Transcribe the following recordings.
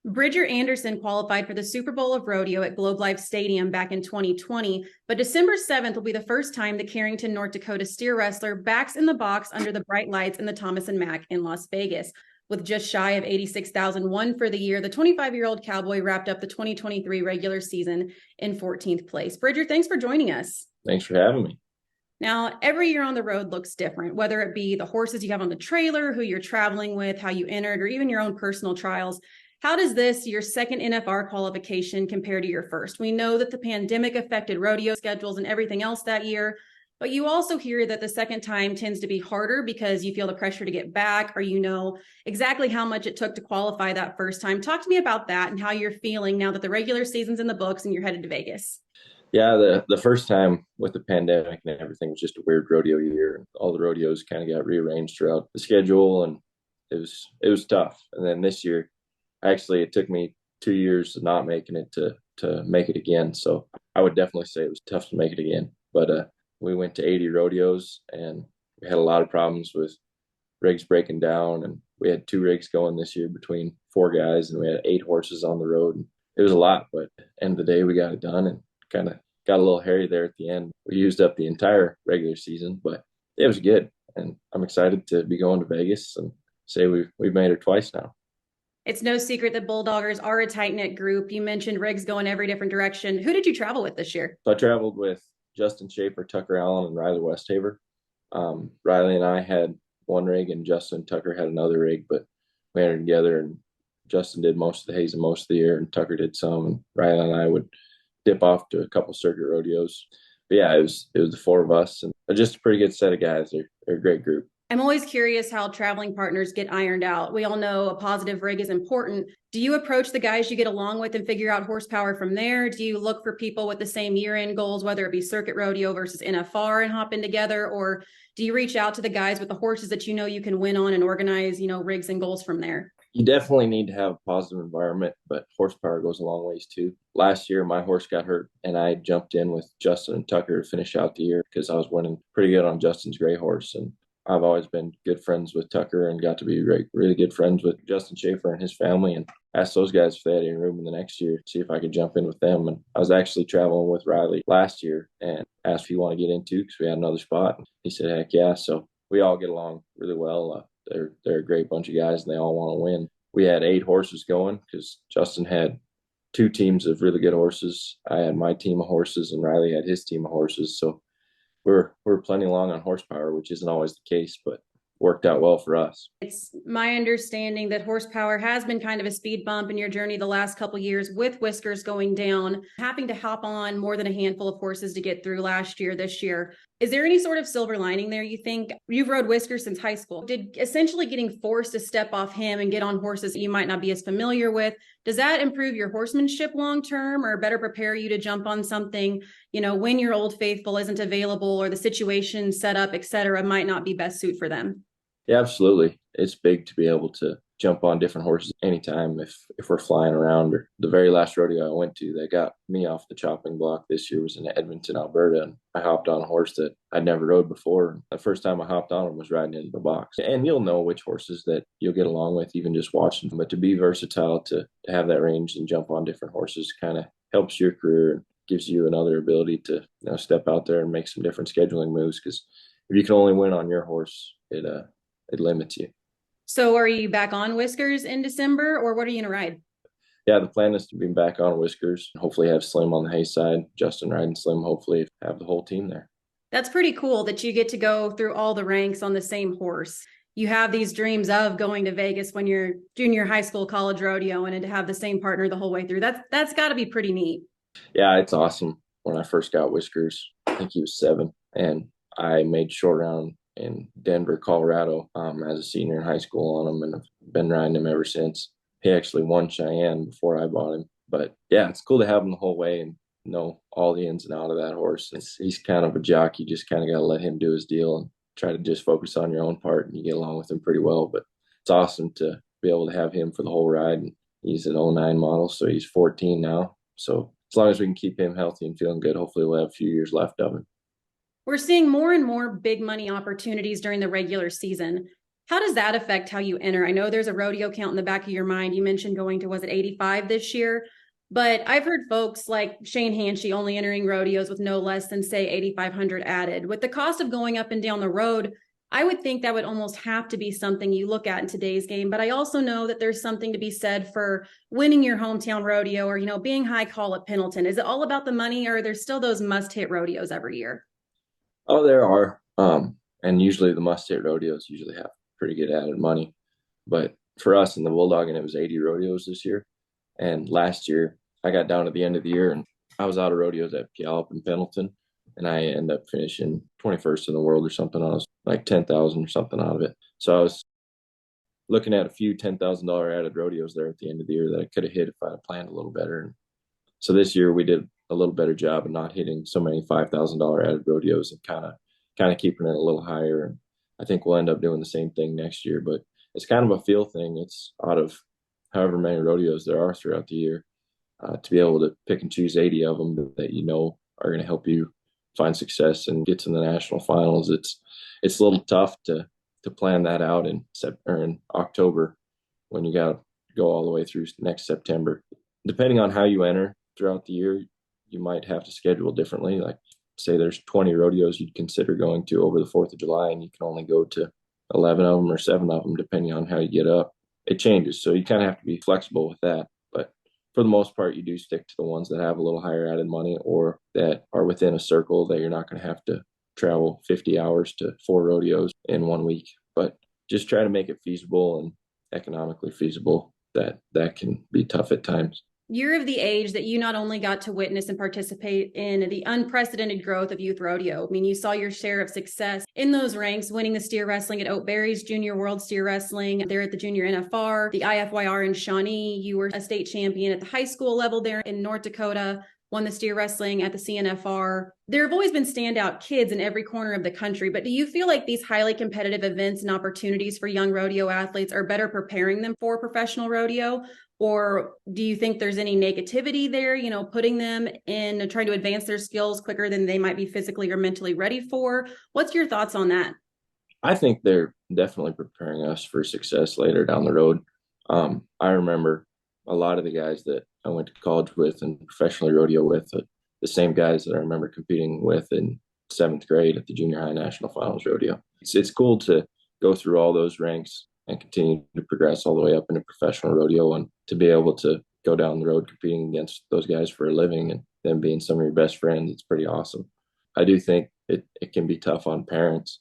Bridger Anderson qualified for the Super Bowl of Rodeo at Globe Life Stadium back in 2020, but December 7th will be the first time the Carrington, North Dakota steer wrestler backs in the box under the bright lights in the Thomas Mack in Las Vegas. With just shy of 86,001 for the year, the 25-year-old cowboy wrapped up the 2023 regular season in 14th place. Bridger, thanks for joining us. Thanks for having me. Now, every year on the road looks different, whether it be the horses you have on the trailer, who you're traveling with, how you entered, or even your own personal trials. How does this, your second NFR qualification, compare to your first? We know that the pandemic affected rodeo schedules and everything else that year, but you also hear that the second time tends to be harder because you feel the pressure to get back, or you know exactly how much it took to qualify that first time. Talk to me about that and how you're feeling now that the regular season's in the books and you're headed to Vegas. Yeah, the first time with the pandemic and everything was just a weird rodeo year. All the rodeos kind of got rearranged throughout the schedule, and it was tough. And then this year, actually, it took me 2 years of not making it to make it again. So I would definitely say it was tough to make it again. But we went to 80 rodeos, and we had a lot of problems with rigs breaking down. And we had 2 rigs going this year between 4 guys, and we had 8 horses on the road. And it was a lot, but at the end of the day, we got it done, and kind of got a little hairy there at the end. We used up the entire regular season, but it was good. And I'm excited to be going to Vegas and say we've made it twice now. It's no secret that Bulldoggers are a tight-knit group. You mentioned rigs going every different direction. Who did you travel with this year? So I traveled with Justin Schaefer, Tucker Allen, and Riley Westhaver. Riley and I had one rig, and Justin and Tucker had another rig, but we entered together, and Justin did most of the hazing most of the year, and Tucker did some, and Riley and I would dip off to a couple circuit rodeos. But yeah, it was the 4 of us, and just a pretty good set of guys. They're a great group. I'm always curious how traveling partners get ironed out. We all know a positive rig is important. Do you approach the guys you get along with and figure out horsepower from there? Do you look for people with the same year-end goals, whether it be circuit rodeo versus NFR, and hop in together? Or do you reach out to the guys with the horses that you know you can win on and organize, rigs and goals from there? You definitely need to have a positive environment, but horsepower goes a long ways too. Last year, my horse got hurt, and I jumped in with Justin and Tucker to finish out the year because I was winning pretty good on Justin's gray horse. And I've always been good friends with Tucker and got to be really good friends with Justin Schaefer and his family, and asked those guys if they had any room in the next year, see if I could jump in with them. And I was actually traveling with Riley last year and asked if he wanted to get in too because we had another spot. And he said, heck yeah. So we all get along really well. They're a great bunch of guys, and they all want to win. We had 8 horses going because Justin had 2 teams of really good horses. I had my team of horses, and Riley had his team of horses. So we're plenty long on horsepower, which isn't always the case, but worked out well for us. It's my understanding that horsepower has been kind of a speed bump in your journey the last couple of years, with Whiskers going down, having to hop on more than a handful of horses to get through last year, this year. Is there any sort of silver lining there, you think? You've rode Whiskers since high school. Did essentially getting forced to step off him and get on horses that you might not be as familiar with, does that improve your horsemanship long term, or better prepare you to jump on something, when your Old Faithful isn't available or the situation set up, et cetera, might not be best suit for them? Yeah, absolutely. It's big to be able to jump on different horses anytime if we're flying around. Or the very last rodeo I went to, they got me off the chopping block this year was in Edmonton, Alberta, and I hopped on a horse that I'd never rode before. The first time I hopped on him was riding into the box. And you'll know which horses that you'll get along with even just watching them. But to be versatile, to have that range and jump on different horses kind of helps your career and gives you another ability to step out there and make some different scheduling moves. Because if you can only win on your horse, it limits you. So are you back on Whiskers in December, or what are you going to ride? Yeah, the plan is to be back on Whiskers. Hopefully have Slim on the hay side, Justin riding Slim, hopefully have the whole team there. That's pretty cool that you get to go through all the ranks on the same horse. You have these dreams of going to Vegas when you're junior high school, college rodeo, and to have the same partner the whole way through. That's got to be pretty neat. Yeah, it's awesome. When I first got Whiskers, I think he was 7, and I made short round in Denver, Colorado, as a senior in high school on him, and I've been riding him ever since. He actually won Cheyenne before I bought him. But yeah, it's cool to have him the whole way and know all the ins and out of that horse. He's kind of a jock. You just kind of got to let him do his deal and try to just focus on your own part, and you get along with him pretty well. But it's awesome to be able to have him for the whole ride. And he's an '09 model, so he's 14 now. So as long as we can keep him healthy and feeling good, hopefully we'll have a few years left of him. We're seeing more and more big money opportunities during the regular season. How does that affect how you enter? I know there's a rodeo count in the back of your mind. You mentioned going to, was it 85 this year? But I've heard folks like Shane Hanshey only entering rodeos with no less than, say, 8,500 added. With the cost of going up and down the road, I would think that would almost have to be something you look at in today's game. But I also know that there's something to be said for winning your hometown rodeo or, being high call at Pendleton. Is it all about the money, or are there still those must hit rodeos every year? Oh, there are. And usually the must-hit rodeos usually have pretty good added money. But for us in the Bulldog, and it was 80 rodeos this year. And last year, I got down to the end of the year, and I was out of rodeos at Puyallup and Pendleton, and I ended up finishing 21st in the world or something. I was like 10,000 or something out of it. So I was looking at a few $10,000 added rodeos there at the end of the year that I could have hit if I had planned a little better. And so this year we did a little better job of not hitting so many $5,000 added rodeos and kind of keeping it a little higher. And I think we'll end up doing the same thing next year. But it's kind of a feel thing. It's out of however many rodeos there are throughout the year, to be able to pick and choose 80 of them that are going to help you find success and get to the national finals. It's a little tough to plan that out in October when you got to go all the way through next September. Depending on how you enter throughout the year, you might have to schedule differently. Like, say there's 20 rodeos you'd consider going to over the 4th of July, and you can only go to 11 of them or 7 of them, depending on how you get up. It changes. So you kind of have to be flexible with that. But for the most part, you do stick to the ones that have a little higher added money or that are within a circle that you're not going to have to travel 50 hours to 4 rodeos in 1 week. But just try to make it feasible and economically feasible. That can be tough at times. You're of the age that you not only got to witness and participate in the unprecedented growth of youth rodeo. I mean, you saw your share of success in those ranks, winning the steer wrestling at Oatberry's Junior World Steer Wrestling there at the Junior NFR, the IFYR in Shawnee. You were a state champion at the high school level there in North Dakota, won the steer wrestling at the CNFR. There have always been standout kids in every corner of the country, but do you feel like these highly competitive events and opportunities for young rodeo athletes are better preparing them for professional rodeo? Or do you think there's any negativity there, putting them in trying to advance their skills quicker than they might be physically or mentally ready for? What's your thoughts on that? I think they're definitely preparing us for success later down the road. I remember a lot of the guys that I went to college with and professionally rodeo with, the same guys that I remember competing with in 7th grade at the junior high national finals rodeo. It's cool to go through all those ranks and continue to progress all the way up into professional rodeo, and to be able to go down the road competing against those guys for a living and them being some of your best friends. It's pretty awesome. I do think it can be tough on parents,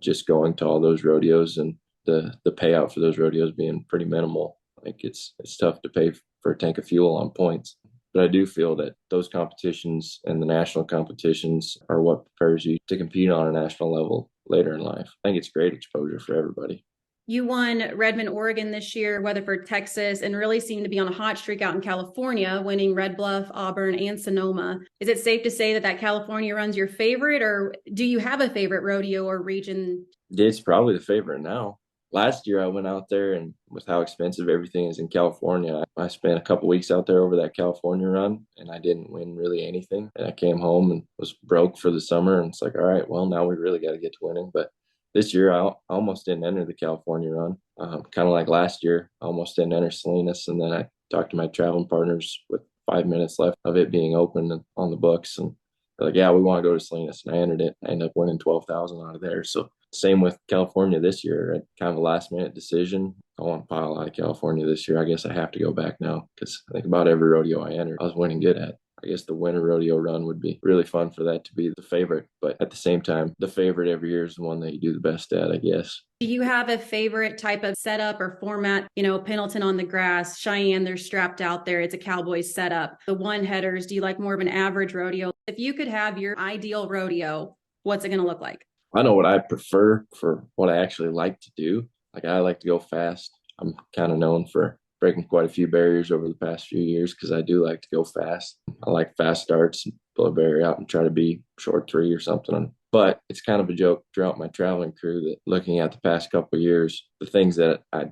just going to all those rodeos and the payout for those rodeos being pretty minimal. Like, it's tough to pay for a tank of fuel on points. But I do feel that those competitions and the national competitions are what prepares you to compete on a national level later in life. I think it's great exposure for everybody. You won Redmond, Oregon this year, Weatherford, Texas, and really seemed to be on a hot streak out in California, winning Red Bluff, Auburn, and Sonoma. Is it safe to say that California run's your favorite, or do you have a favorite rodeo or region? It's probably the favorite now. Last year I went out there, and with how expensive everything is in California, I spent a couple weeks out there over that California run, and I didn't win really anything. And I came home and was broke for the summer, and it's like, all right, well, now we really got to get to winning. But this year I almost didn't enter the California run. Kind of like last year, I almost didn't enter Salinas, and then I talked to my traveling partners with 5 minutes left of it being open and on the books, and they're like, yeah, we want to go to Salinas, and I entered it. I ended up winning 12,000 out of there. So same with California this year. Kind of a last minute decision. I want to pile out of California this year. I guess I have to go back now because I think about every rodeo I entered, I was winning good at. I guess the winter rodeo run would be really fun for that to be the favorite. But at the same time, the favorite every year is the one that you do the best at, I guess. Do you have a favorite type of setup or format? Pendleton on the grass, Cheyenne, they're strapped out there. It's a Cowboys setup. The one headers, do you like more of an average rodeo? If you could have your ideal rodeo, what's it going to look like? I know what I prefer for what I actually like to do. Like, I like to go fast. I'm kind of known for breaking quite a few barriers over the past few years because I do like to go fast. I like fast starts and pull a barrier out and try to be short 3 or something. But it's kind of a joke throughout my traveling crew that looking at the past couple of years, the things that I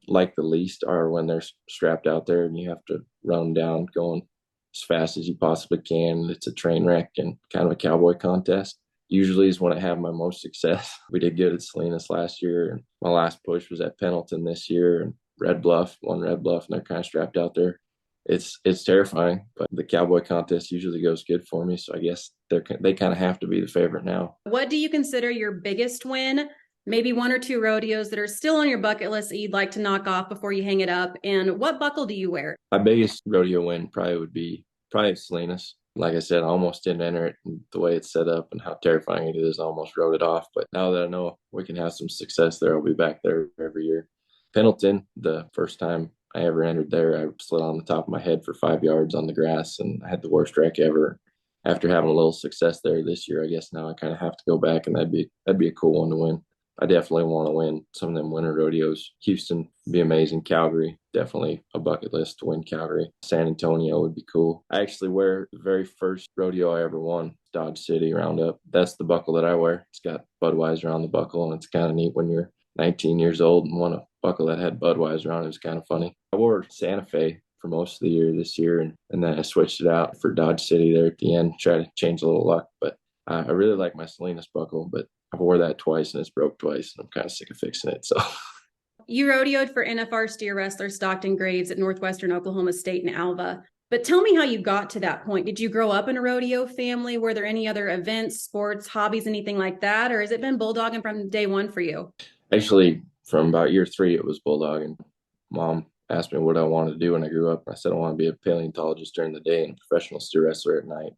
like the least are when they're strapped out there and you have to run down going as fast as you possibly can. It's a train wreck and kind of a cowboy contest. usually is when I have my most success. We did good at Salinas last year, and my last push was at Pendleton this year, and Red Bluff, won Red Bluff, and they're kind of strapped out there. It's terrifying, but the Cowboy contest usually goes good for me, so I guess they kind of have to be the favorite now. What do you consider your biggest win? Maybe one or two rodeos that are still on your bucket list that you'd like to knock off before you hang it up. And what buckle do you wear? My biggest rodeo win probably would be Salinas. Like I said, I almost didn't enter it, and the way it's set up and how terrifying it is, I almost wrote it off. But now that I know we can have some success there, I'll be back there every year. Pendleton, the first time I ever entered there, I slid on the top of my head for 5 yards on the grass, and I had the worst wreck ever. After having a little success there this year, I guess now I kind of have to go back, and that'd be a cool one to win. I definitely want to win some of them winter rodeos. Houston would be amazing. Calgary, definitely a bucket list to win Calgary. San Antonio would be cool. I actually wear the very first rodeo I ever won, Dodge City Roundup. That's the buckle that I wear. It's got Budweiser on the buckle, and it's kind of neat when you're 19 years old and won a buckle that had Budweiser on it. It was kind of funny. I wore Santa Fe for most of the year this year, and then I switched it out for Dodge City there at the end, try to change a little luck. But I really like my Salinas buckle, but I've wore that twice and it's broke twice, and I'm kind of sick of fixing it. So You rodeoed for NFR steer wrestler Stockton Graves at Northwestern Oklahoma State in Alva. But tell me how you got to that point. Did you grow up in a rodeo family? Were there any other events, sports, hobbies, anything like that? Or has it been bulldogging from day one for you? actually, from about year 3, it was bulldogging. Mom asked me what I wanted to do when I grew up. I said I want to be a paleontologist during the day and a professional steer wrestler at night.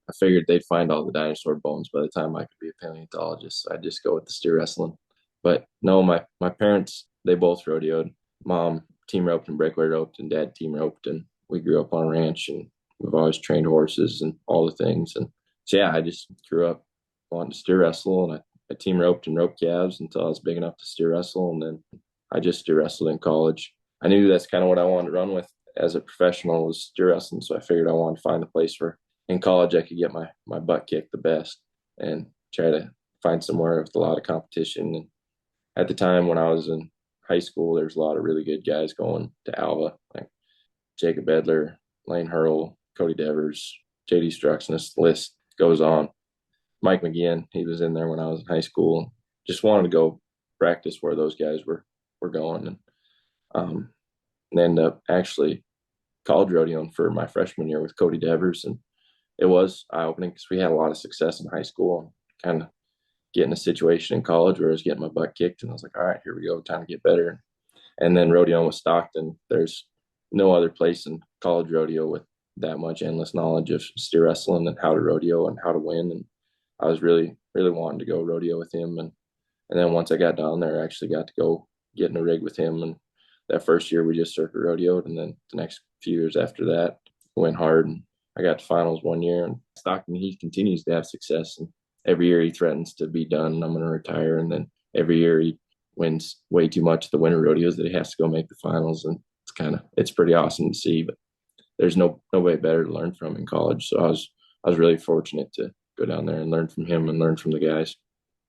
I figured they'd find all the dinosaur bones by the time I could be a paleontologist. So I'd just go with the steer wrestling. But no, my parents, they both rodeoed. Mom team roped and breakaway roped, and dad team roped. And we grew up on a ranch, and we've always trained horses and all the things. And so, yeah, I just grew up wanting to steer wrestle, and I team roped and roped calves until I was big enough to steer wrestle. And then I just steer wrestled in college. I knew that's kind of what I wanted to run with as a professional, was steer wrestling. So I figured I wanted to find a place where in college I could get my butt kicked the best and try to find somewhere with a lot of competition. And at the time when I was in high school, there's a lot of really good guys going to Alva, like Jacob Edler, Lane Hurl, Cody Devers, JD Strux, and this list goes on. Mike McGinn, he was in there when I was in high school. Just wanted to go practice where those guys were going, and ended up actually college rodeoing for my freshman year with Cody Devers, and it was eye-opening because we had a lot of success in high school and kind of getting a situation in college where I was getting my butt kicked, and I was like, all right, here we go, time to get better. And then rodeoing with Stockton, there's no other place in college rodeo with that much endless knowledge of steer wrestling and how to rodeo and how to win. And I was really, really wanting to go rodeo with him. And then once I got down there, I actually got to go get in a rig with him. And that first year we just circuit rodeoed. And then the next few years after that, went hard. And I got to finals one year. And Stockton, he continues to have success. And every year he threatens to be done and I'm going to retire. And then every year he wins way too much of the winter rodeos that he has to go make the finals. And it's pretty awesome to see. But there's no way better to learn from in college. So I was really fortunate to go down there and learn from him and learn from the guys.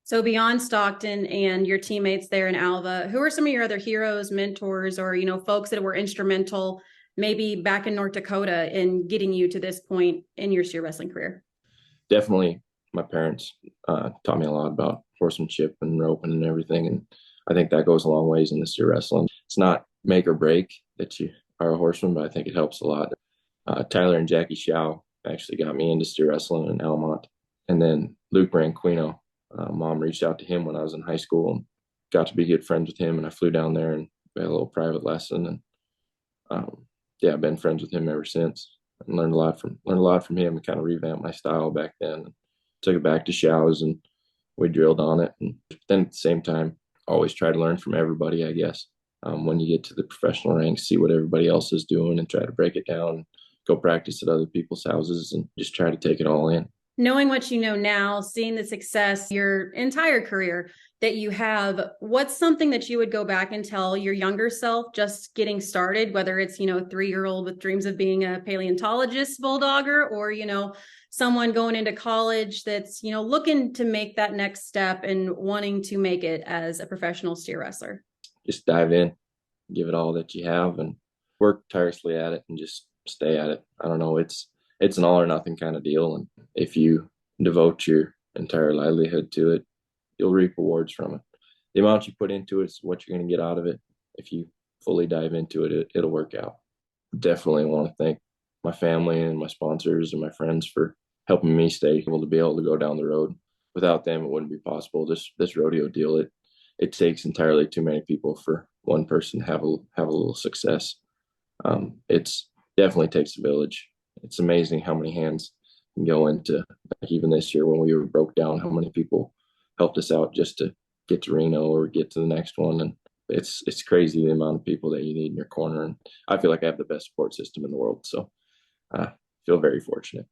So beyond Stockton and your teammates there in Alva, who are some of your other heroes, mentors, or, folks that were instrumental maybe back in North Dakota in getting you to this point in your steer wrestling career? Definitely my parents taught me a lot about horsemanship and roping and everything. And I think that goes a long ways in the steer wrestling. It's not make or break that you are a horseman, but I think it helps a lot. Tyler and Jackie Shaw actually got me into steer wrestling in Almont. And then Luke Branquino, Mom reached out to him when I was in high school and got to be good friends with him. And I flew down there and we had a little private lesson. And I've been friends with him ever since and learned a lot from him and kind of revamped my style back then. And took it back to Shaw's and we drilled on it. And then at the same time, always try to learn from everybody, I guess. When you get to the professional ranks, see what everybody else is doing and try to break it down, go practice at other people's houses and just try to take it all in. Knowing what you know now, seeing the success your entire career that you have, what's something that you would go back and tell your younger self just getting started, whether it's, a 3-year-old with dreams of being a paleontologist bulldogger or, someone going into college that's, looking to make that next step and wanting to make it as a professional steer wrestler? Just dive in, give it all that you have and work tirelessly at it and just stay at it. I don't know. It's an all or nothing kind of deal. And if you devote your entire livelihood to it, you'll reap rewards from it. The amount you put into it is what you're going to get out of it. If you fully dive into it, it'll work out. Definitely want to thank my family and my sponsors and my friends for helping me stay able to be able to go down the road. Without them, it wouldn't be possible. This rodeo deal, it takes entirely too many people for one person to have a little success. It's definitely takes a village. It's amazing how many hands can go into, like, even this year when we were broke down, how many people helped us out just to get to Reno or get to the next one. And it's crazy the amount of people that you need in your corner. And I feel like I have the best support system in the world. So I feel very fortunate.